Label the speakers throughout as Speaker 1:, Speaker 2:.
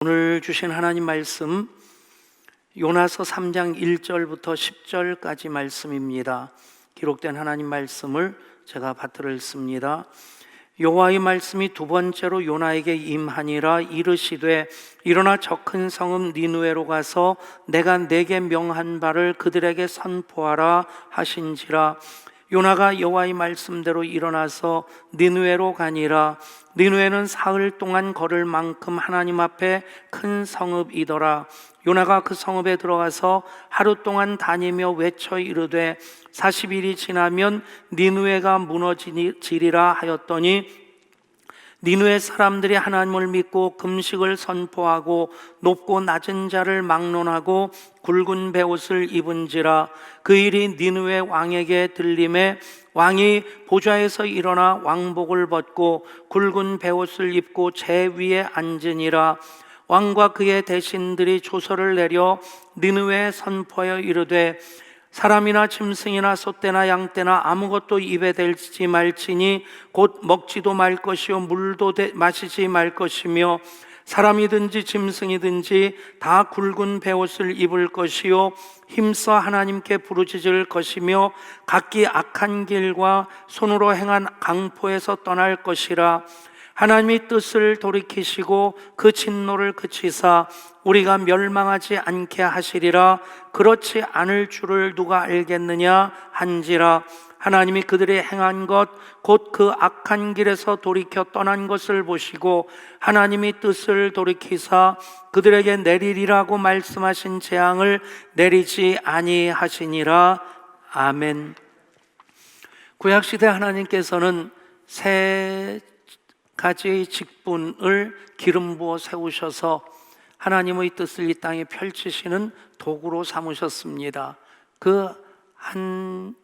Speaker 1: 오늘 주신 하나님 말씀 요나서 3장 1절부터 10절까지 말씀입니다. 기록된 하나님 말씀을 제가 받들어 읽습니다. 여호와의 말씀이 두 번째로 요나에게 임하니라. 이르시되 일어나 저 큰 성읍 니느웨로 가서 내가 네게 명한 바를 그들에게 선포하라 하신지라. 요나가 여호와의 말씀대로 일어나서 니느웨로 가니라. 니느웨는 사흘 동안 걸을 만큼 하나님 앞에 큰 성읍이더라. 요나가 그 성읍에 들어가서 하루 동안 다니며 외쳐 이르되 40일이 지나면 니느웨가 무너지리라 하였더니 니느웨 사람들이 하나님을 믿고 금식을 선포하고 높고 낮은 자를 막론하고 굵은 베옷을 입은지라. 그 일이 니느웨 왕에게 들림에 왕이 보좌에서 일어나 왕복을 벗고 굵은 베옷을 입고 제 위에 앉으니라. 왕과 그의 대신들이 조서를 내려 니느웨에 선포하여 이르되 사람이나 짐승이나 소떼나 양떼나 아무것도 입에 대지 말지니 곧 먹지도 말 것이요 물도 마시지 말 것이며 사람이든지 짐승이든지 다 굵은 베옷을 입을 것이요 힘써 하나님께 부르짖을 것이며 각기 악한 길과 손으로 행한 강포에서 떠날 것이라. 하나님이 뜻을 돌이키시고 그 진노를 그치사 우리가 멸망하지 않게 하시리라. 그렇지 않을 줄을 누가 알겠느냐 한지라. 하나님이 그들이 행한 것 곧 그 악한 길에서 돌이켜 떠난 것을 보시고 하나님이 뜻을 돌이키사 그들에게 내리리라고 말씀하신 재앙을 내리지 아니하시니라. 아멘. 구약시대 하나님께서는 세 가지의 직분을 기름 부어 세우셔서 하나님의 뜻을 이 땅에 펼치시는 도구로 삼으셨습니다. 그 한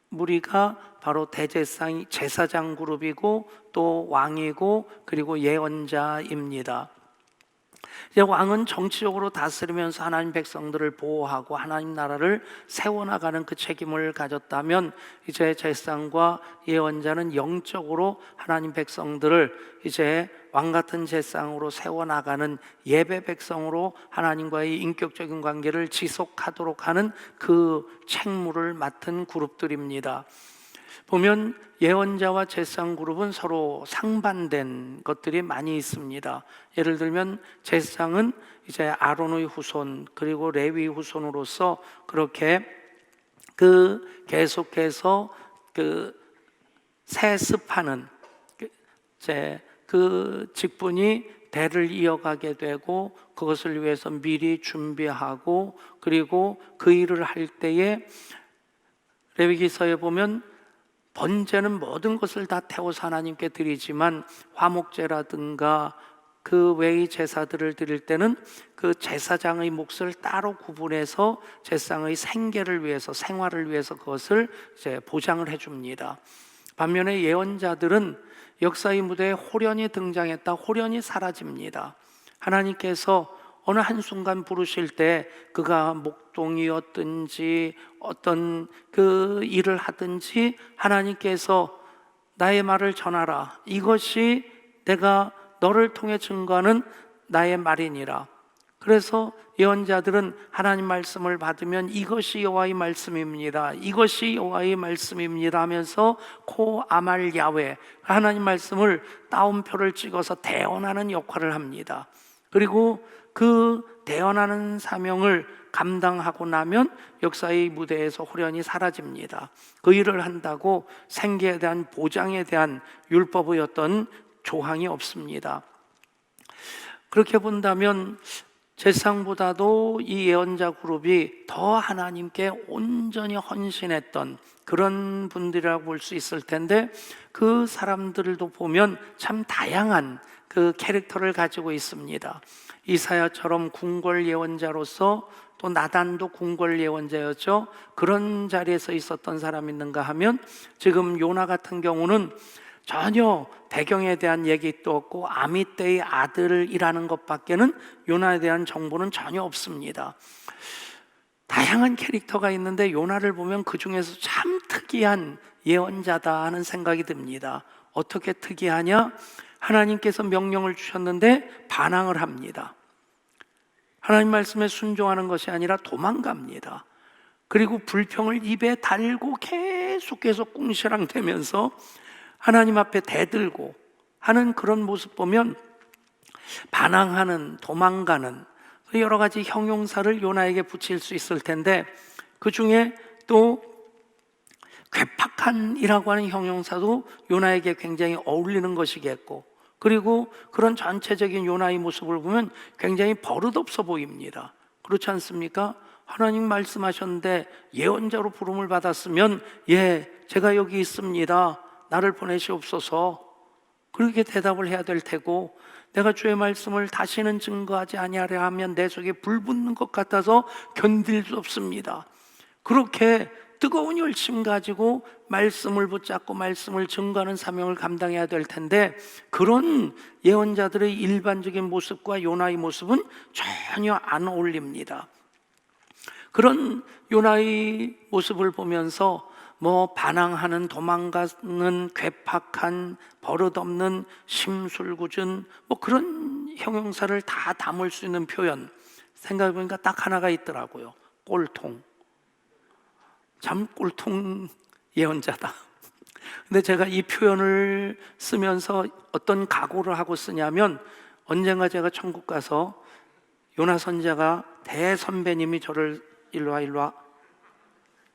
Speaker 1: 무리가 바로 대제사장, 제사장 그룹이고 또 왕이고 그리고 예언자입니다. 이제 왕은 정치적으로 다스리면서 하나님 백성들을 보호하고 하나님 나라를 세워나가는 그 책임을 가졌다면, 이제 제사장과 예언자는 영적으로 하나님 백성들을 이제 왕같은 제사장으로 세워나가는 예배 백성으로 하나님과의 인격적인 관계를 지속하도록 하는 그 책무를 맡은 그룹들입니다. 보면 예언자와 제사장 그룹은 서로 상반된 것들이 많이 있습니다. 예를 들면 제사장은 이제 아론의 후손 그리고 레위 후손으로서 그렇게 계속해서 세습하는 그 직분이 대를 이어가게 되고, 그것을 위해서 미리 준비하고 그리고 그 일을 할 때에 레위기서에 보면 번제는 모든 것을 다 태워서 하나님께 드리지만 화목제라든가 그 외의 제사들을 드릴 때는 그 제사장의 몫을 따로 구분해서 제사장의 생계를 위해서, 생활을 위해서 그것을 이제 보장을 해줍니다. 반면에 예언자들은 역사의 무대에 호련히 등장했다 호련히 사라집니다. 하나님께서 어느 한순간 부르실 때 그가 목동이었든지 어떤 그 일을 하든지 하나님께서 나의 말을 전하라, 이것이 내가 너를 통해 증거하는 나의 말이니라. 그래서 예언자들은 하나님 말씀을 받으면 이것이 여호와의 말씀입니다, 이것이 여호와의 말씀입니다 하면서 코아말 야훼, 하나님 말씀을 따옴표를 찍어서 대언하는 역할을 합니다. 그리고 그 대언하는 사명을 감당하고 나면 역사의 무대에서 호련히 사라집니다. 그 일을 한다고 생계에 대한 보장에 대한 율법의 어떤 조항이 없습니다. 그렇게 본다면 제사장보다도 이 예언자 그룹이 더 하나님께 온전히 헌신했던 그런 분들이라고 볼 수 있을 텐데, 그 사람들도 보면 참 다양한 그 캐릭터를 가지고 있습니다. 이사야처럼 궁궐 예언자로서, 또 나단도 궁궐 예언자였죠. 그런 자리에서 있었던 사람이 있는가 하면 지금 요나 같은 경우는 전혀 배경에 대한 얘기도 없고 아미떼의 아들이라는 것밖에는 요나에 대한 정보는 전혀 없습니다. 다양한 캐릭터가 있는데 요나를 보면 그 중에서 참 특이한 예언자다 하는 생각이 듭니다. 어떻게 특이하냐? 하나님께서 명령을 주셨는데 반항을 합니다. 하나님 말씀에 순종하는 것이 아니라 도망갑니다. 그리고 불평을 입에 달고 계속해서 꿍시랑대면서 하나님 앞에 대들고 하는 그런 모습 보면 반항하는, 도망가는 여러 가지 형용사를 요나에게 붙일 수 있을 텐데, 그 중에 또 괴팍한이라고 하는 형용사도 요나에게 굉장히 어울리는 것이겠고, 그리고 그런 전체적인 요나의 모습을 보면 굉장히 버릇없어 보입니다. 그렇지 않습니까? 하나님 말씀하셨는데 예언자로 부름을 받았으면 제가 여기 있습니다, 나를 보내시옵소서, 그렇게 대답을 해야 될 테고, 내가 주의 말씀을 다시는 증거하지 아니하려 하면 내 속에 불 붙는 것 같아서 견딜 수 없습니다, 그렇게 뜨거운 열심 가지고 말씀을 붙잡고 말씀을 증거하는 사명을 감당해야 될 텐데, 그런 예언자들의 일반적인 모습과 요나의 모습은 전혀 안 어울립니다. 그런 요나의 모습을 보면서 반항하는, 도망가는, 괴팍한, 버릇없는, 심술궂은 그런 형용사를 다 담을 수 있는 표현, 생각해보니까 딱 하나가 있더라고요. 꼴통. 참 꼴통 예언자다. 근데 제가 이 표현을 쓰면서 어떤 각오를 하고 쓰냐면, 언젠가 제가 천국 가서 요나 선지자가 대선배님이 저를 일로 와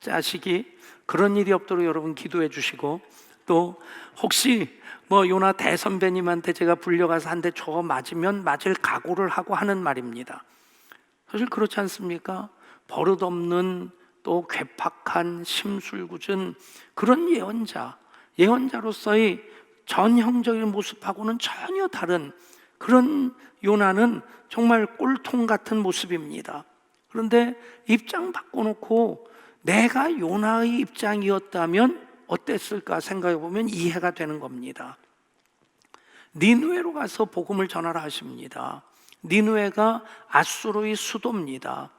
Speaker 1: 자식이 그런 일이 없도록 여러분 기도해 주시고, 또 혹시 요나 대선배님한테 제가 불려가서 한 대 쳐 맞으면 맞을 각오를 하고 하는 말입니다. 사실 그렇지 않습니까? 버릇없는, 또 괴팍한, 심술궂은 그런 예언자로서의 전형적인 모습하고는 전혀 다른 그런 요나는 정말 꼴통 같은 모습입니다. 그런데 입장 바꿔놓고 내가 요나의 입장이었다면 어땠을까 생각해 보면 이해가 되는 겁니다. 니느웨로 가서 복음을 전하라 하십니다. 니느웨가 아수르의 수도입니다.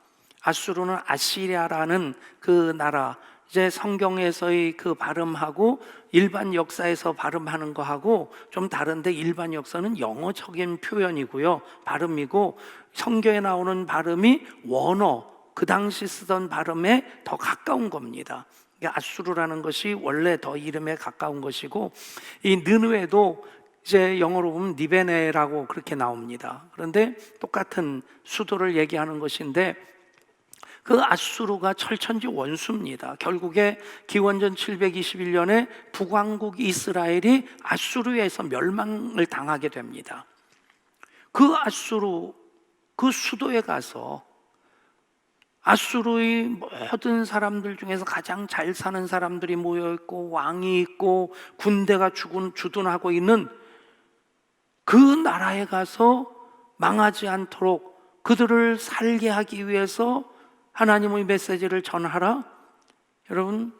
Speaker 1: 아수르는 아시리아라는 그 나라, 이제 성경에서의 그 발음하고 일반 역사에서 발음하는 거하고 좀 다른데, 일반 역사는 영어적인 표현이고요, 발음이고, 성경에 나오는 발음이 원어, 그 당시 쓰던 발음에 더 가까운 겁니다. 아수르라는 것이 원래 더 이름에 가까운 것이고, 이 느느웨도 이제 영어로 보면 니베네라고 그렇게 나옵니다. 그런데 똑같은 수도를 얘기하는 것인데, 그 아수르가 철천지 원수입니다. 결국에 기원전 721년에 북왕국 이스라엘이 아수르에서 멸망을 당하게 됩니다. 그 아수르, 그 수도에 가서 아수르의 모든 사람들 중에서 가장 잘 사는 사람들이 모여있고, 왕이 있고, 군대가 주둔하고 있는 그 나라에 가서 망하지 않도록 그들을 살게 하기 위해서 하나님의 메시지를 전하라. 여러분,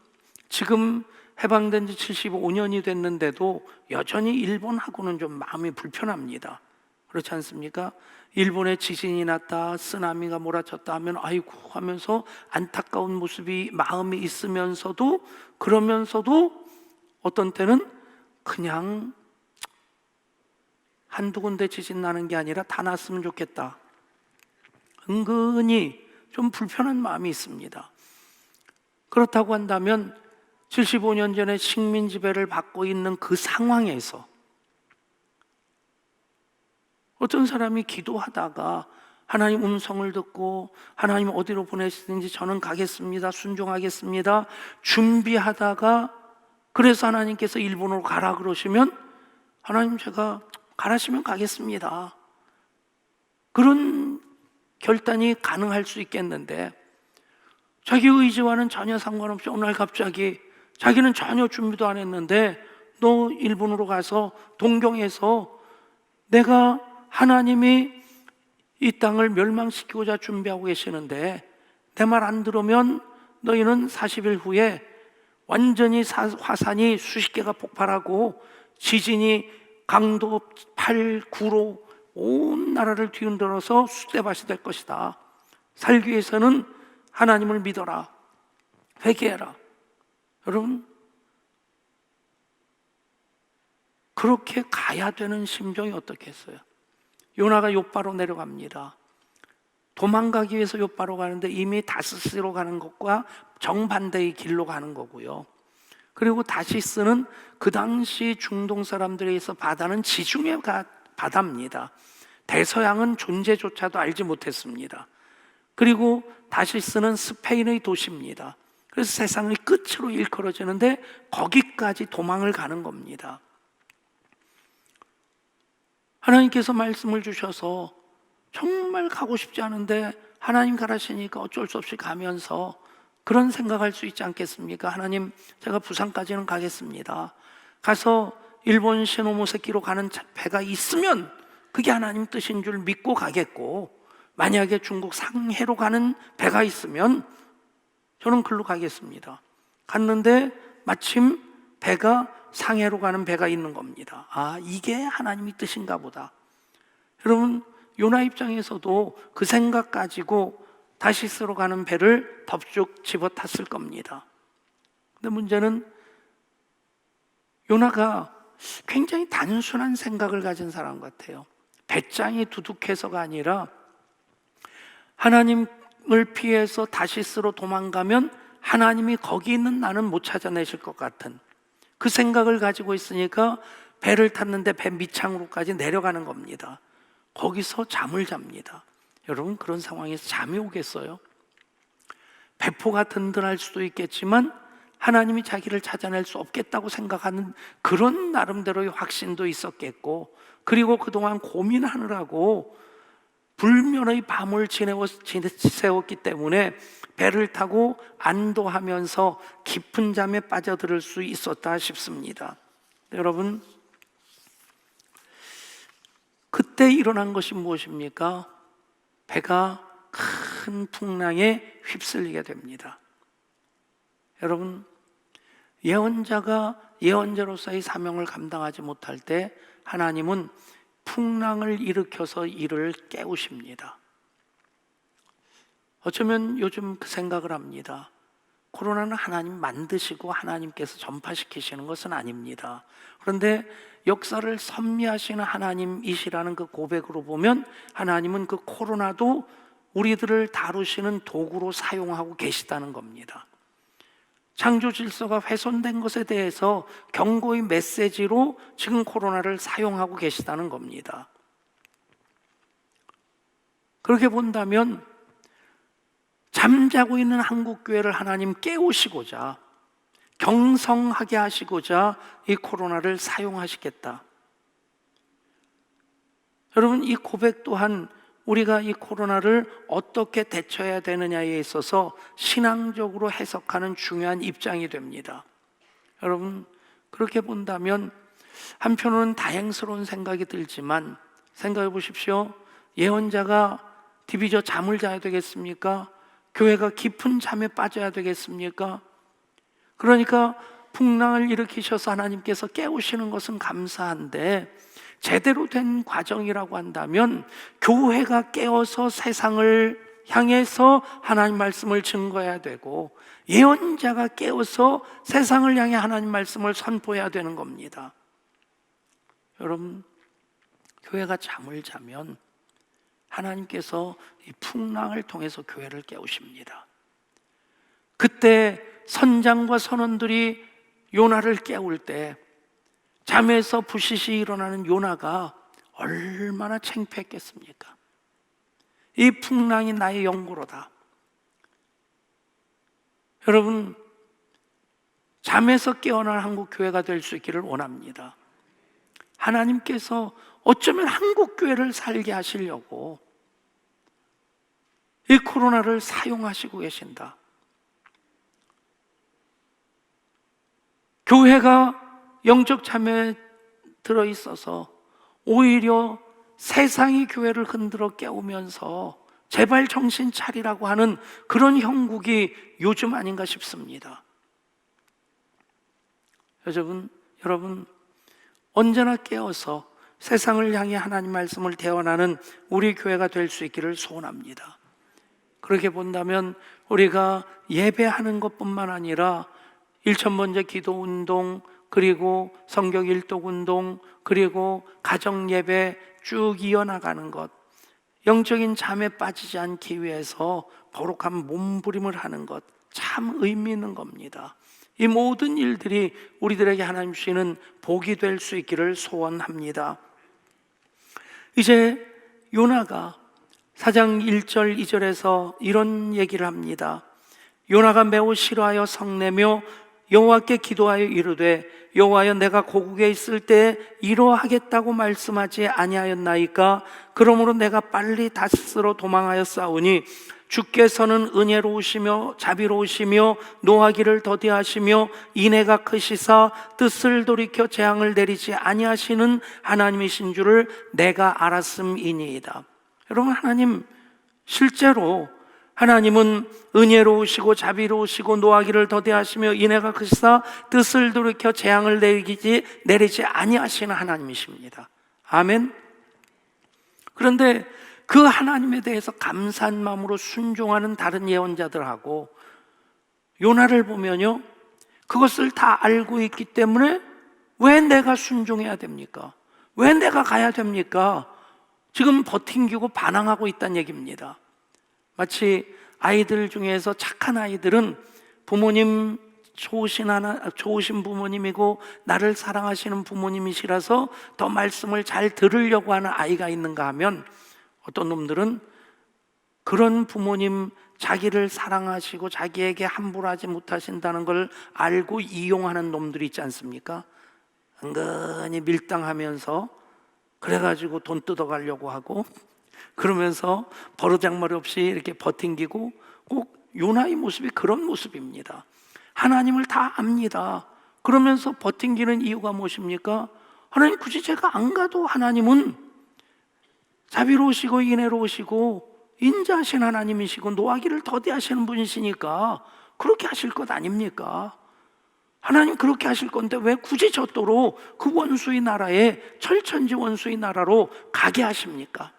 Speaker 1: 지금 해방된 지 75년이 됐는데도 여전히 일본하고는 좀 마음이 불편합니다. 그렇지 않습니까? 일본에 지진이 났다, 쓰나미가 몰아쳤다 하면 아이고 하면서 안타까운 모습이 마음이 있으면서도, 그러면서도 어떤 때는 그냥 한두 군데 지진 나는 게 아니라 다 났으면 좋겠다, 은근히 좀 불편한 마음이 있습니다. 그렇다고 한다면 75년 전에 식민 지배를 받고 있는 그 상황에서 어떤 사람이 기도하다가 하나님 음성을 듣고 하나님 어디로 보내시든지 저는 가겠습니다, 순종하겠습니다 준비하다가, 그래서 하나님께서 일본으로 가라 그러시면 하나님 제가 가라시면 가겠습니다, 그런 결단이 가능할 수 있겠는데, 자기 의지와는 전혀 상관없이 어느 날 갑자기 자기는 전혀 준비도 안 했는데 너 일본으로 가서 동경에서 내가 하나님이 이 땅을 멸망시키고자 준비하고 계시는데 내 말 안 들으면 너희는 40일 후에 완전히 화산이 수십 개가 폭발하고 지진이 강도 8, 9로 온 나라를 뒤흔들어서 쑥대밭이 될 것이다. 살기 위해서는 하나님을 믿어라, 회개해라. 여러분, 그렇게 가야 되는 심정이 어떻겠어요? 요나가 욥바로 내려갑니다. 도망가기 위해서 욥바로 가는데 이미 다스스로 가는 것과 정반대의 길로 가는 거고요. 그리고 다시스는 그 당시 중동 사람들에 의해서 바다는 지중해 바다입니다. 대서양은 존재조차도 알지 못했습니다. 그리고 다시스는 스페인의 도시입니다. 그래서 세상의 끝으로 일컬어지는데 거기까지 도망을 가는 겁니다. 하나님께서 말씀을 주셔서 정말 가고 싶지 않은데 하나님 가라시니까 어쩔 수 없이 가면서 그런 생각할 수 있지 않겠습니까? 하나님, 제가 부산까지는 가겠습니다. 가서 일본 시노모세키로 가는 배가 있으면 그게 하나님 뜻인 줄 믿고 가겠고, 만약에 중국 상해로 가는 배가 있으면 저는 글로 가겠습니다. 갔는데 마침 배가 상해로 가는 배가 있는 겁니다. 아, 이게 하나님의 뜻인가 보다. 여러분, 요나 입장에서도 그 생각 가지고 다시스로 가는 배를 덥죽 집어탔을 겁니다. 근데 문제는 요나가 굉장히 단순한 생각을 가진 사람 같아요. 배짱이 두둑해서가 아니라 하나님을 피해서 다시스로 도망가면 하나님이 거기 있는 나는 못 찾아내실 것 같은 그 생각을 가지고 있으니까 배를 탔는데 배 밑창으로까지 내려가는 겁니다. 거기서 잠을 잡니다. 여러분, 그런 상황에서 잠이 오겠어요? 배포가 든든할 수도 있겠지만 하나님이 자기를 찾아낼 수 없겠다고 생각하는 그런 나름대로의 확신도 있었겠고, 그리고 그동안 고민하느라고 불면의 밤을 지새웠기 때문에 배를 타고 안도하면서 깊은 잠에 빠져들 수 있었다 싶습니다. 여러분, 그때 일어난 것이 무엇입니까? 배가 큰 풍랑에 휩쓸리게 됩니다. 여러분, 예언자가 예언자로서의 사명을 감당하지 못할 때 하나님은 풍랑을 일으켜서 이를 깨우십니다. 어쩌면 요즘 그 생각을 합니다. 코로나는 하나님 만드시고 하나님께서 전파시키시는 것은 아닙니다. 그런데 역사를 섭리하시는 하나님이시라는 그 고백으로 보면 하나님은 그 코로나도 우리들을 다루시는 도구로 사용하고 계시다는 겁니다. 창조 질서가 훼손된 것에 대해서 경고의 메시지로 지금 코로나를 사용하고 계시다는 겁니다. 그렇게 본다면 잠자고 있는 한국교회를 하나님 깨우시고자, 경성하게 하시고자 이 코로나를 사용하시겠다. 여러분, 이 고백 또한 우리가 이 코로나를 어떻게 대처해야 되느냐에 있어서 신앙적으로 해석하는 중요한 입장이 됩니다. 여러분, 그렇게 본다면 한편으로는 다행스러운 생각이 들지만 생각해 보십시오. 예언자가 디비저 잠을 자야 되겠습니까? 교회가 깊은 잠에 빠져야 되겠습니까? 그러니까 풍랑을 일으키셔서 하나님께서 깨우시는 것은 감사한데 제대로 된 과정이라고 한다면 교회가 깨어서 세상을 향해서 하나님 말씀을 증거해야 되고 예언자가 깨어서 세상을 향해 하나님 말씀을 선포해야 되는 겁니다. 여러분, 교회가 잠을 자면 하나님께서 이 풍랑을 통해서 교회를 깨우십니다. 그때 선장과 선원들이 요나를 깨울 때 잠에서 부시시 일어나는 요나가 얼마나 창피했겠습니까? 이 풍랑이 나의 영구로다. 여러분, 잠에서 깨어난 한국 교회가 될 수 있기를 원합니다. 하나님께서 어쩌면 한국 교회를 살게 하시려고 이 코로나를 사용하시고 계신다. 교회가 영적 잠에 들어있어서 오히려 세상이 교회를 흔들어 깨우면서 제발 정신 차리라고 하는 그런 형국이 요즘 아닌가 싶습니다. 여러분, 언제나 깨어서 세상을 향해 하나님 말씀을 대언하는 우리 교회가 될 수 있기를 소원합니다. 그렇게 본다면 우리가 예배하는 것뿐만 아니라 일천번제 기도운동, 그리고 성경 일독운동, 그리고 가정예배 쭉 이어나가는 것, 영적인 잠에 빠지지 않기 위해서 거룩한 몸부림을 하는 것, 참 의미 있는 겁니다. 이 모든 일들이 우리들에게 하나님 주시는 복이 될 수 있기를 소원합니다. 이제 요나가 4장 1절 2절에서 이런 얘기를 합니다. 요나가 매우 싫어하여 성내며 여호와께 기도하여 이르되 여호와여, 내가 고국에 있을 때 이러하겠다고 말씀하지 아니하였나이까? 그러므로 내가 빨리 다스로 도망하여 싸우니 주께서는 은혜로우시며 자비로우시며 노하기를 더디하시며 인애가 크시사 뜻을 돌이켜 재앙을 내리지 아니하시는 하나님이신 줄을 내가 알았음이니이다. 여러분, 하나님, 실제로 하나님은 은혜로우시고 자비로우시고 노하기를 더디하시며 인애가 크시사 뜻을 돌이켜 재앙을 내리지 아니하시는 하나님이십니다. 아멘. 그런데 그 하나님에 대해서 감사한 마음으로 순종하는 다른 예언자들하고 요나를 보면요, 그것을 다 알고 있기 때문에 왜 내가 순종해야 됩니까? 왜 내가 가야 됩니까? 지금 버팅기고 반항하고 있다는 얘기입니다. 마치 아이들 중에서 착한 아이들은 부모님 좋으신 부모님이고 나를 사랑하시는 부모님이시라서 더 말씀을 잘 들으려고 하는 아이가 있는가 하면, 어떤 놈들은 그런 부모님, 자기를 사랑하시고 자기에게 함부로 하지 못하신다는 걸 알고 이용하는 놈들이 있지 않습니까? 은근히 밀당하면서 그래가지고 돈 뜯어가려고 하고, 그러면서 버르장머리 없이 이렇게 버팅기고, 꼭 요나의 모습이 그런 모습입니다. 하나님을 다 압니다. 그러면서 버팅기는 이유가 무엇입니까? 하나님, 굳이 제가 안 가도 하나님은 자비로우시고 인애로우시고 인자하신 하나님이시고 노하기를 더디하시는 분이시니까 그렇게 하실 것 아닙니까? 하나님 그렇게 하실 건데 왜 굳이 저토록 그 원수의 나라에, 철천지 원수의 나라로 가게 하십니까?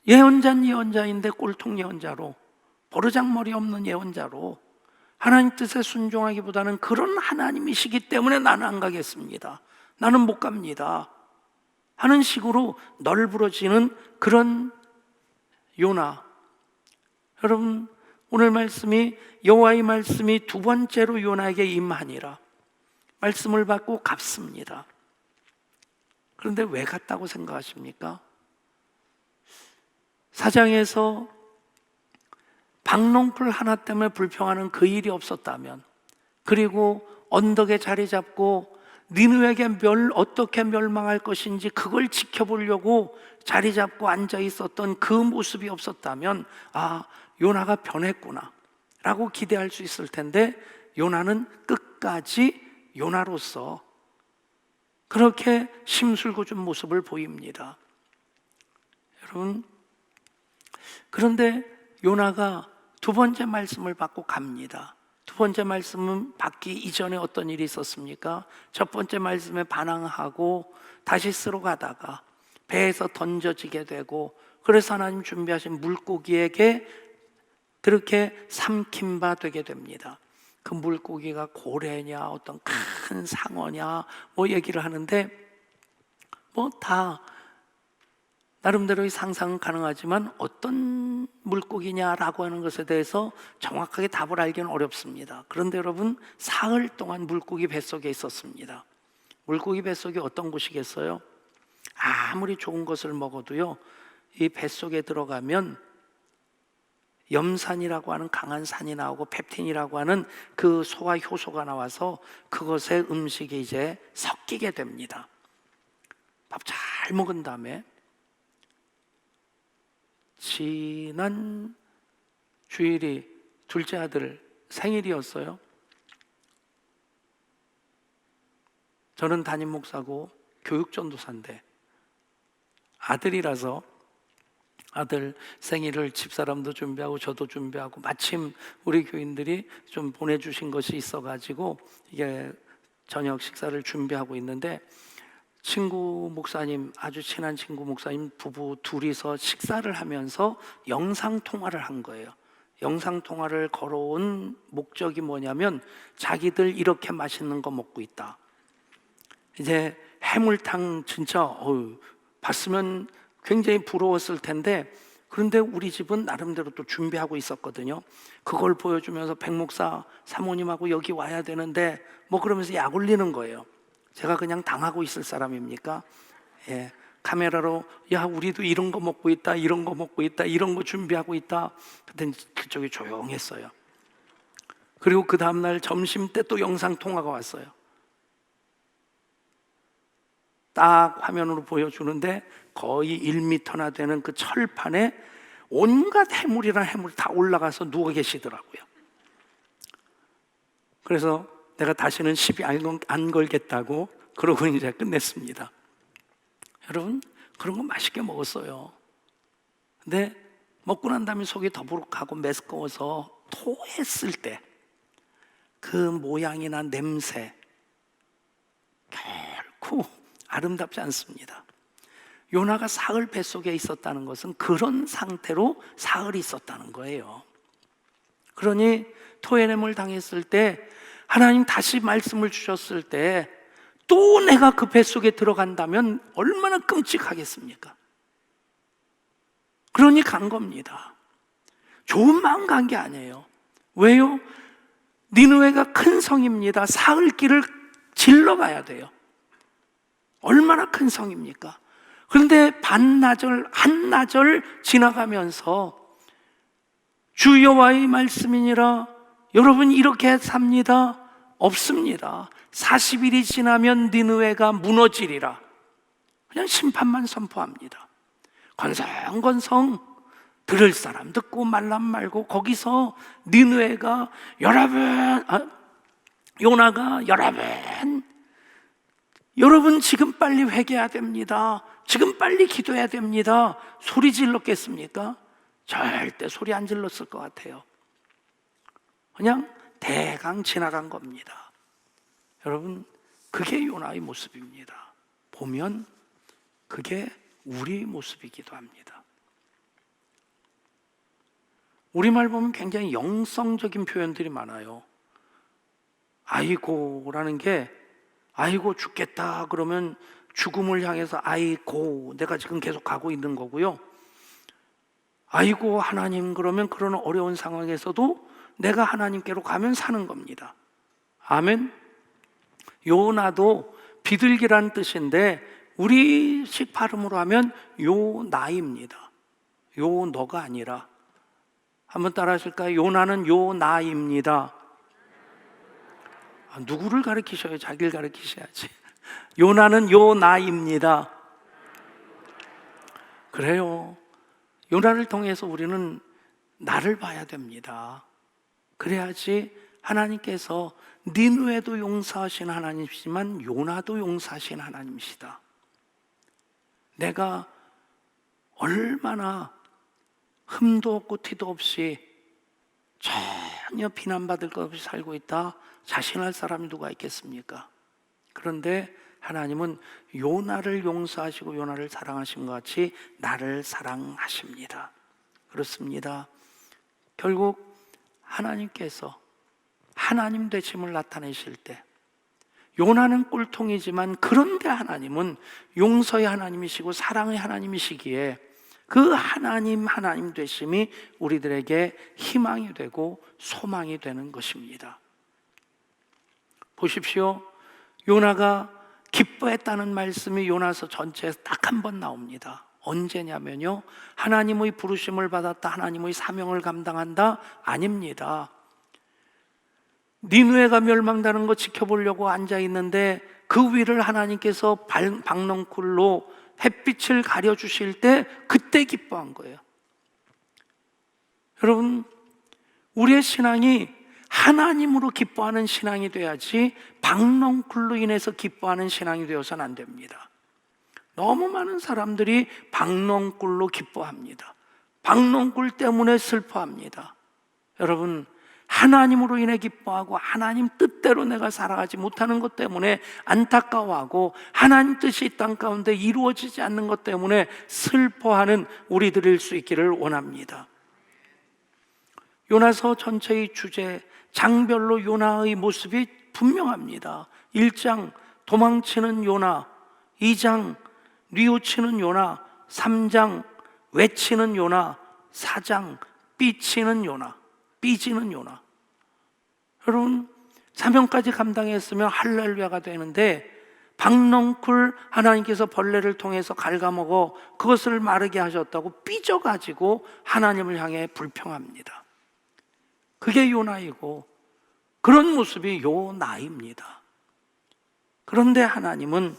Speaker 1: 예언자는 예언자인데 꼴통 예언자로, 버르장머리 없는 예언자로 하나님 뜻에 순종하기보다는 그런 하나님이시기 때문에 나는 안 가겠습니다, 나는 못 갑니다 하는 식으로 널브러지는 그런 요나. 여러분, 오늘 말씀이, 여호와의 말씀이 두 번째로 요나에게 임하니라, 말씀을 받고 갔습니다. 그런데 왜 갔다고 생각하십니까? 사장에서 박농풀 하나 때문에 불평하는 그 일이 없었다면, 그리고 언덕에 자리 잡고 니느웨게 어떻게 멸망할 것인지 그걸 지켜보려고 자리 잡고 앉아 있었던 그 모습이 없었다면, 아, 요나가 변했구나 라고 기대할 수 있을 텐데, 요나는 끝까지 요나로서 그렇게 심술궂은 모습을 보입니다. 여러분, 그런데 요나가 두 번째 말씀을 받고 갑니다. 두 번째 말씀은 받기 이전에 어떤 일이 있었습니까? 첫 번째 말씀에 반항하고 다시스로 가다가 배에서 던져지게 되고, 그래서 하나님 준비하신 물고기에게 그렇게 삼킨 바 되게 됩니다. 그 물고기가 고래냐 어떤 큰 상어냐 뭐 얘기를 하는데, 뭐 다 나름대로의 상상은 가능하지만 어떤 물고기냐라고 하는 것에 대해서 정확하게 답을 알기는 어렵습니다. 그런데 여러분, 사흘 동안 물고기 뱃속에 있었습니다. 물고기 뱃속이 어떤 곳이겠어요? 아무리 좋은 것을 먹어도요, 이 뱃속에 들어가면 염산이라고 하는 강한 산이 나오고 펩틴이라고 하는 그 소화 효소가 나와서 그것에 음식이 이제 섞이게 됩니다. 밥 잘 먹은 다음에, 지난 주일이 둘째 아들 생일이었어요. 저는 담임 목사고 교육전도사인데 아들이라서 아들 생일을 집사람도 준비하고 저도 준비하고, 마침 우리 교인들이 좀 보내주신 것이 있어가지고 이게 저녁 식사를 준비하고 있는데, 친구 목사님, 아주 친한 친구 목사님 부부 둘이서 식사를 하면서 영상통화를 한 거예요. 영상통화를 걸어온 목적이 뭐냐면, 자기들 이렇게 맛있는 거 먹고 있다, 이제 해물탕 진짜 봤으면 굉장히 부러웠을 텐데, 그런데 우리 집은 나름대로 또 준비하고 있었거든요. 그걸 보여주면서 백목사 사모님하고 여기 와야 되는데 뭐 그러면서 약 올리는 거예요. 제가 그냥 당하고 있을 사람입니까? 예, 카메라로 야 우리도 이런 거 먹고 있다, 이런 거 먹고 있다, 이런 거 준비하고 있다. 그때 그쪽이 조용했어요. 그리고 그 다음날 점심 때 또 영상 통화가 왔어요. 딱 화면으로 보여주는데 거의 1m나 되는 그 철판에 온갖 해물이랑 해물이 다 올라가서 누워 계시더라고요. 그래서 내가 다시는 시비 안 걸겠다고 그러고 이제 끝냈습니다. 여러분, 그런 거 맛있게 먹었어요. 근데 먹고 난 다음에 속이 더부룩하고 메스꺼워서 토했을 때 그 모양이나 냄새 결코 아름답지 않습니다. 요나가 사흘 뱃속에 있었다는 것은 그런 상태로 사흘이 있었다는 거예요. 그러니 토해냄을 당했을 때, 하나님 다시 말씀을 주셨을 때 또 내가 그 뱃속에 들어간다면 얼마나 끔찍하겠습니까? 그러니 간 겁니다. 좋은 마음 간 게 아니에요. 왜요? 니느웨가 큰 성입니다. 사흘 길을 질러가야 돼요. 얼마나 큰 성입니까? 그런데 반나절, 한나절 지나가면서 주 여호와의 말씀이니라 여러분 이렇게 삽니다? 없습니다. 40일이 지나면 니느웨가 무너지리라. 그냥 심판만 선포합니다. 건성건성 들을 사람 듣고 말람 말고 거기서 니느웨가 요나가 여러분 지금 빨리 회개해야 됩니다. 지금 빨리 기도해야 됩니다. 소리 질렀겠습니까? 절대 소리 안 질렀을 것 같아요. 그냥 대강 지나간 겁니다. 여러분, 그게 요나의 모습입니다. 보면 그게 우리 모습이기도 합니다. 우리말 보면 굉장히 영성적인 표현들이 많아요. 아이고라는 게, 아이고 죽겠다 그러면 죽음을 향해서 아이고 내가 지금 계속 가고 있는 거고요. 아이고 하나님 그러면 그런 어려운 상황에서도 내가 하나님께로 가면 사는 겁니다. 아멘. 요나도 비둘기란 뜻인데 우리식 발음으로 하면 요나입니다. 요너가 아니라, 한번 따라 하실까요? 요나는 요나입니다. 누구를 가르치셔요? 자기를 가르치셔야지. 요나는 요나입니다. 그래요. 요나를 통해서 우리는 나를 봐야 됩니다. 그래야지 하나님께서 니느웨도 용서하신 하나님이시지만 요나도 용서하신 하나님이시다. 내가 얼마나 흠도 없고 티도 없이 전혀 비난받을 것 없이 살고 있다 자신할 사람이 누가 있겠습니까? 그런데 하나님은 요나를 용서하시고 요나를 사랑하신 것 같이 나를 사랑하십니다. 그렇습니다. 결국 하나님께서 하나님 되심을 나타내실 때, 요나는 꼴통이지만 그런데 하나님은 용서의 하나님이시고 사랑의 하나님이시기에 그 하나님 되심이 우리들에게 희망이 되고 소망이 되는 것입니다. 보십시오. 요나가 기뻐했다는 말씀이 요나서 전체에서 딱 한 번 나옵니다. 언제냐면요, 하나님의 부르심을 받았다, 하나님의 사명을 감당한다? 아닙니다. 니느웨가 멸망하는 거 지켜보려고 앉아있는데 그 위를 하나님께서 박넝쿨로 햇빛을 가려주실 때 그때 기뻐한 거예요. 여러분, 우리의 신앙이 하나님으로 기뻐하는 신앙이 돼야지 박넝쿨로 인해서 기뻐하는 신앙이 되어서는 안 됩니다. 너무 많은 사람들이 박넝쿨로 기뻐합니다. 박넝쿨 때문에 슬퍼합니다. 여러분, 하나님으로 인해 기뻐하고 하나님 뜻대로 내가 살아가지 못하는 것 때문에 안타까워하고 하나님 뜻이 이 땅 가운데 이루어지지 않는 것 때문에 슬퍼하는 우리들일 수 있기를 원합니다. 요나서 전체의 주제, 장별로 요나의 모습이 분명합니다. 1장 도망치는 요나, 2장 뉘우치는 요나, 3장 외치는 요나, 4장 삐치는 요나, 삐지는 요나. 여러분, 사명까지 감당했으면 할렐루야가 되는데 박넝쿨 하나님께서 벌레를 통해서 갉아먹어 그것을 마르게 하셨다고 삐져가지고 하나님을 향해 불평합니다. 그게 요나이고 그런 모습이 요나입니다. 그런데 하나님은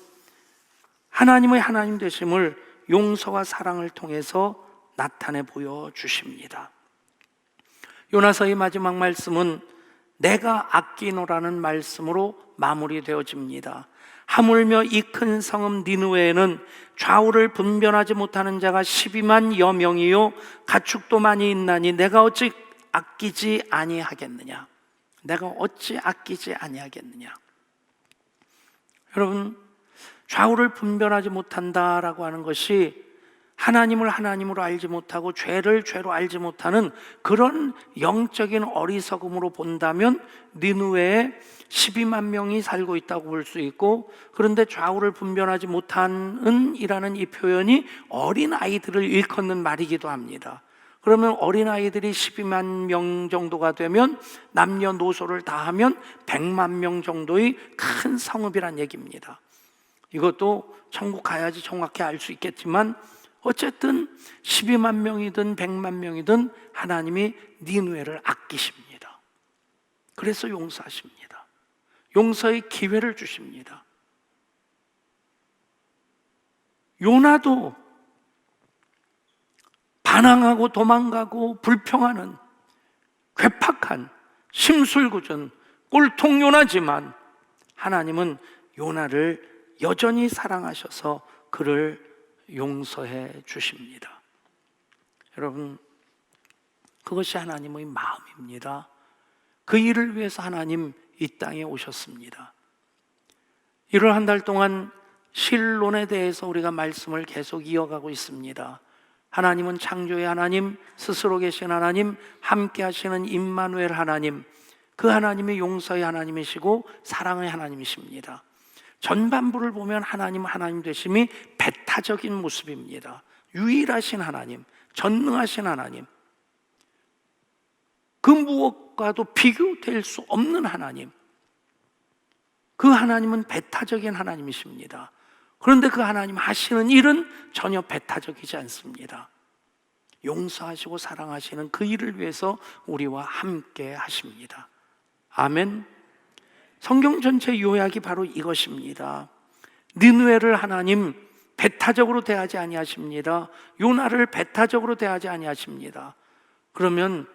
Speaker 1: 하나님의 하나님 되심을 용서와 사랑을 통해서 나타내 보여주십니다. 요나서의 마지막 말씀은 내가 아끼노라는 말씀으로 마무리되어집니다. 하물며 이 큰 성읍 니느웨에는 좌우를 분별하지 못하는 자가 12만여 명이요 가축도 많이 있나니 내가 어찌 아끼지 아니하겠느냐. 내가 어찌 아끼지 아니하겠느냐. 여러분, 좌우를 분별하지 못한다라고 하는 것이 하나님을 하나님으로 알지 못하고 죄를 죄로 알지 못하는 그런 영적인 어리석음으로 본다면 니느웨에 12만 명이 살고 있다고 볼 수 있고, 그런데 좌우를 분별하지 못하는 이라는 이 표현이 어린아이들을 일컫는 말이기도 합니다. 그러면 어린아이들이 12만 명 정도가 되면 남녀노소를 다 하면 100만 명 정도의 큰 성읍이란 얘기입니다. 이것도 천국 가야지 정확히 알 수 있겠지만 어쨌든 12만 명이든 100만 명이든 하나님이 니느웨를 아끼십니다. 그래서 용서하십니다. 용서의 기회를 주십니다. 요나도 반항하고 도망가고 불평하는 괴팍한 심술궂은 꼴통 요나지만 하나님은 요나를 여전히 사랑하셔서 그를 용서해 주십니다. 여러분, 그것이 하나님의 마음입니다. 그 일을 위해서 하나님 이 땅에 오셨습니다. 1월 한 달 동안 신론에 대해서 우리가 말씀을 계속 이어가고 있습니다. 하나님은 창조의 하나님, 스스로 계신 하나님, 함께 하시는 임마누엘 하나님, 그 하나님이 용서의 하나님이시고 사랑의 하나님이십니다. 전반부를 보면 하나님은 하나님 되심이 배타적인 모습입니다. 유일하신 하나님, 전능하신 하나님, 그 무엇과도 비교될 수 없는 하나님, 그 하나님은 배타적인 하나님이십니다. 그런데 그 하나님 하시는 일은 전혀 배타적이지 않습니다. 용서하시고 사랑하시는 그 일을 위해서 우리와 함께 하십니다. 아멘. 성경 전체 요약이 바로 이것입니다. 니느웨를 하나님 배타적으로 대하지 아니하십니다. 요나를 배타적으로 대하지 아니하십니다. 그러면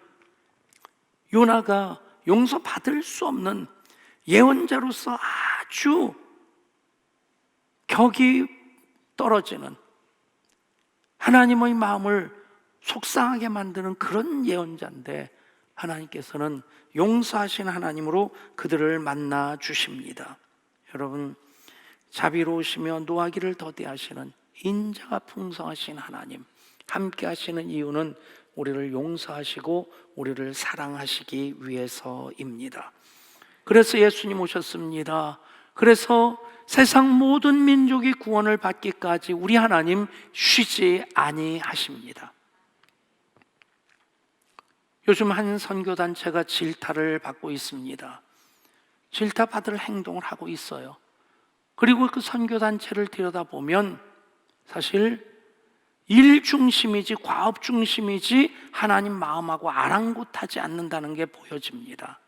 Speaker 1: 요나가 용서받을 수 없는 예언자로서 아주 격이 떨어지는, 하나님의 마음을 속상하게 만드는 그런 예언자인데 하나님께서는 용서하신 하나님으로 그들을 만나 주십니다. 여러분, 자비로우시며 노하기를 더디하시는 인자가 풍성하신 하나님, 함께 하시는 이유는 우리를 용서하시고 우리를 사랑하시기 위해서입니다. 그래서 예수님 오셨습니다. 그래서 세상 모든 민족이 구원을 받기까지 우리 하나님 쉬지 아니하십니다. 요즘 한 선교단체가 질타를 받고 있습니다. 질타받을 행동을 하고 있어요. 그리고 그 선교단체를 들여다보면 사실 일 중심이지 과업 중심이지 하나님 마음하고 아랑곳하지 않는다는 게 보여집니다.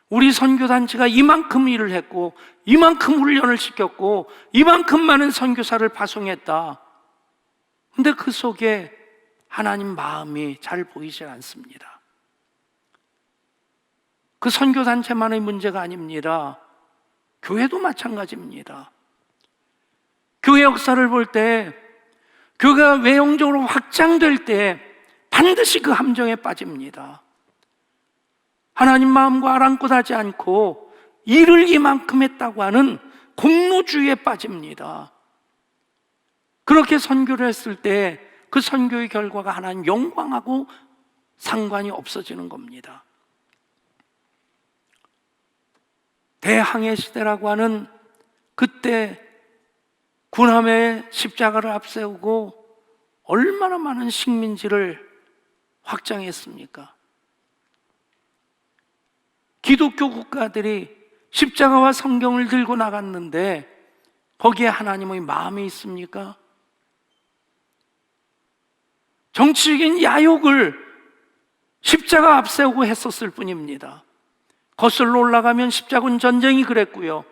Speaker 1: 우리 선교단체가 이만큼 일을 했고 이만큼 훈련을 시켰고 이만큼 많은 선교사를 파송했다. 근데 그 속에 하나님 마음이 잘 보이질 않습니다. 그 선교단체만의 문제가 아닙니다. 교회도 마찬가지입니다. 교회 역사를 볼 때, 교회가 외형적으로 확장될 때 반드시 그 함정에 빠집니다. 하나님 마음과 아랑곳하지 않고 일을 이만큼 했다고 하는 공로주의에 빠집니다. 그렇게 선교를 했을 때 그 선교의 결과가 하나님 영광하고 상관이 없어지는 겁니다. 대항해 시대라고 하는 그때 군함에 십자가를 앞세우고 얼마나 많은 식민지를 확장했습니까? 기독교 국가들이 십자가와 성경을 들고 나갔는데 거기에 하나님의 마음이 있습니까? 정치적인 야욕을 십자가 앞세우고 했었을 뿐입니다. 거슬러 올라가면 십자군 전쟁이 그랬고요.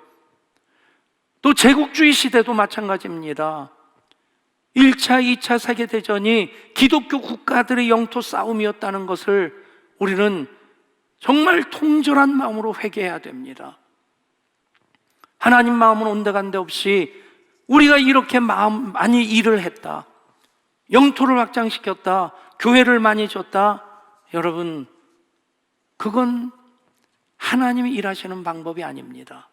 Speaker 1: 또 제국주의 시대도 마찬가지입니다. 1차, 2차 세계대전이 기독교 국가들의 영토 싸움이었다는 것을 우리는 정말 통절한 마음으로 회개해야 됩니다. 하나님 마음은 온데간데 없이 우리가 이렇게 많이 일을 했다, 영토를 확장시켰다, 교회를 많이 줬다, 여러분, 그건 하나님이 일하시는 방법이 아닙니다.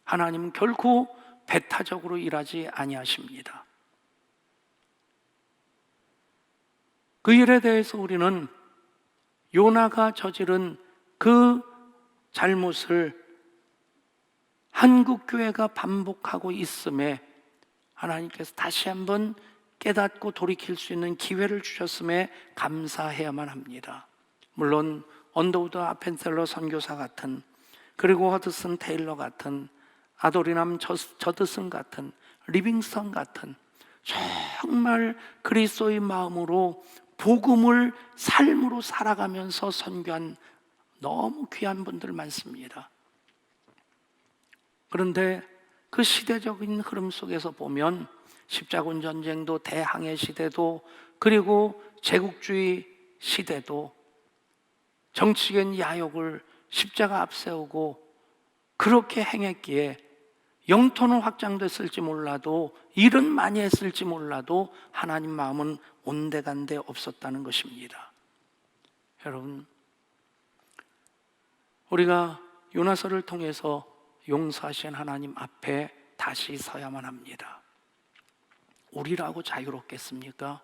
Speaker 1: 하나님은 결코 배타적으로 일하지 아니하십니다. 그 일에 대해서 우리는 요나가 저지른 그 잘못을 한국교회가 반복하고 있음에 하나님께서 다시 한번 깨닫고 돌이킬 수 있는 기회를 주셨음에 감사해야만 합니다. 물론 언더우드 아펜셀러 선교사 같은, 그리고 허드슨 테일러 같은, 아도리남 저드슨 같은, 리빙스턴 같은 정말 그리스도의 마음으로 복음을 삶으로 살아가면서 선교한 너무 귀한 분들 많습니다. 그런데 그 시대적인 흐름 속에서 보면 십자군 전쟁도, 대항해 시대도, 그리고 제국주의 시대도 정치적인 야욕을 십자가 앞세우고 그렇게 행했기에 영토는 확장됐을지 몰라도, 일은 많이 했을지 몰라도 하나님 마음은 온데간데 없었다는 것입니다. 여러분, 우리가 요나서를 통해서 용서하신 하나님 앞에 다시 서야만 합니다. 우리라고 자유롭겠습니까?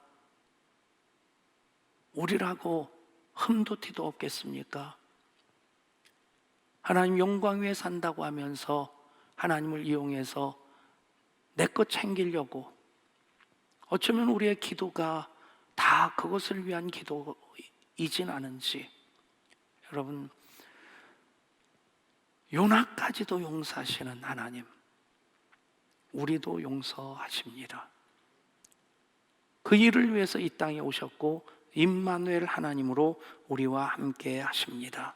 Speaker 1: 우리라고 흠도 티도 없겠습니까? 하나님 영광 위에 산다고 하면서 하나님을 이용해서 내 것 챙기려고, 어쩌면 우리의 기도가 다 그것을 위한 기도이진 않은지, 여러분, 요나까지도 용서하시는 하나님, 우리도 용서하십니다. 그 일을 위해서 이 땅에 오셨고 임마누엘 하나님으로 우리와 함께 하십니다.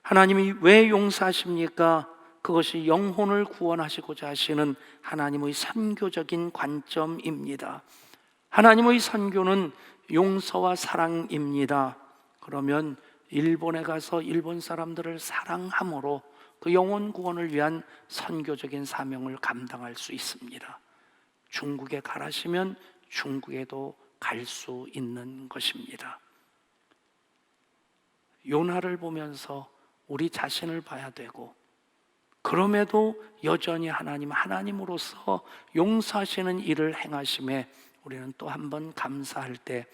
Speaker 1: 하나님이 왜 용서하십니까? 그것이 영혼을 구원하시고자 하시는 하나님의 선교적인 관점입니다. 하나님의 선교는 용서와 사랑입니다. 그러면 일본에 가서 일본 사람들을 사랑함으로 그 영혼 구원을 위한 선교적인 사명을 감당할 수 있습니다. 중국에 가라시면 중국에도 갈 수 있는 것입니다. 요나를 보면서 우리 자신을 봐야 되고, 그럼에도 여전히 하나님으로서 용서하시는 일을 행하심에 우리는 또 한 번 감사할 때,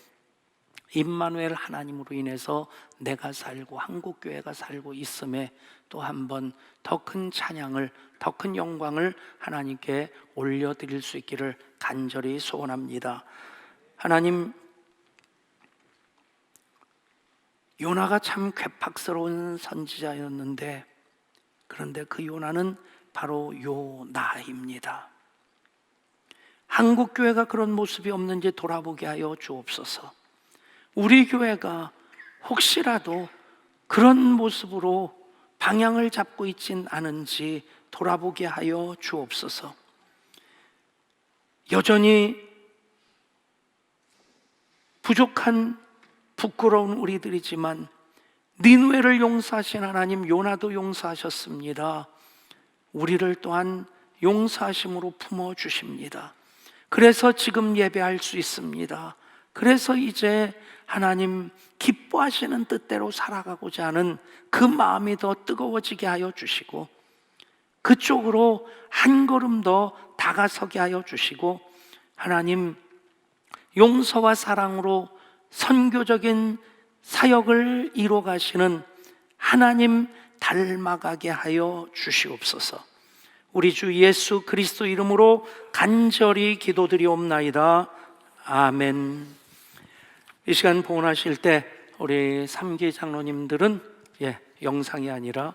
Speaker 1: 임마누엘 하나님으로 인해서 내가 살고 한국교회가 살고 있음에 또 한 번 더 큰 찬양을, 더 큰 영광을 하나님께 올려드릴 수 있기를 간절히 소원합니다. 하나님, 요나가 참 괴팍스러운 선지자였는데, 그런데 그 요나는 바로 요나입니다. 한국교회가 그런 모습이 없는지 돌아보게 하여 주옵소서. 우리 교회가 혹시라도 그런 모습으로 방향을 잡고 있진 않은지 돌아보게 하여 주옵소서. 여전히 부족한 부끄러운 우리들이지만 니느웨를 용서하신 하나님, 요나도 용서하셨습니다. 우리를 또한 용서하심으로 품어주십니다. 그래서 지금 예배할 수 있습니다. 그래서 이제 하나님 기뻐하시는 뜻대로 살아가고자 하는 그 마음이 더 뜨거워지게 하여 주시고, 그쪽으로 한 걸음 더 다가서게 하여 주시고, 하나님 용서와 사랑으로 선교적인 사역을 이루어 가시는 하나님 닮아가게 하여 주시옵소서. 우리 주 예수 그리스도 이름으로 간절히 기도드리옵나이다. 아멘. 이 시간 봉헌하실 때 우리 3기 장로님들은 영상이 아니라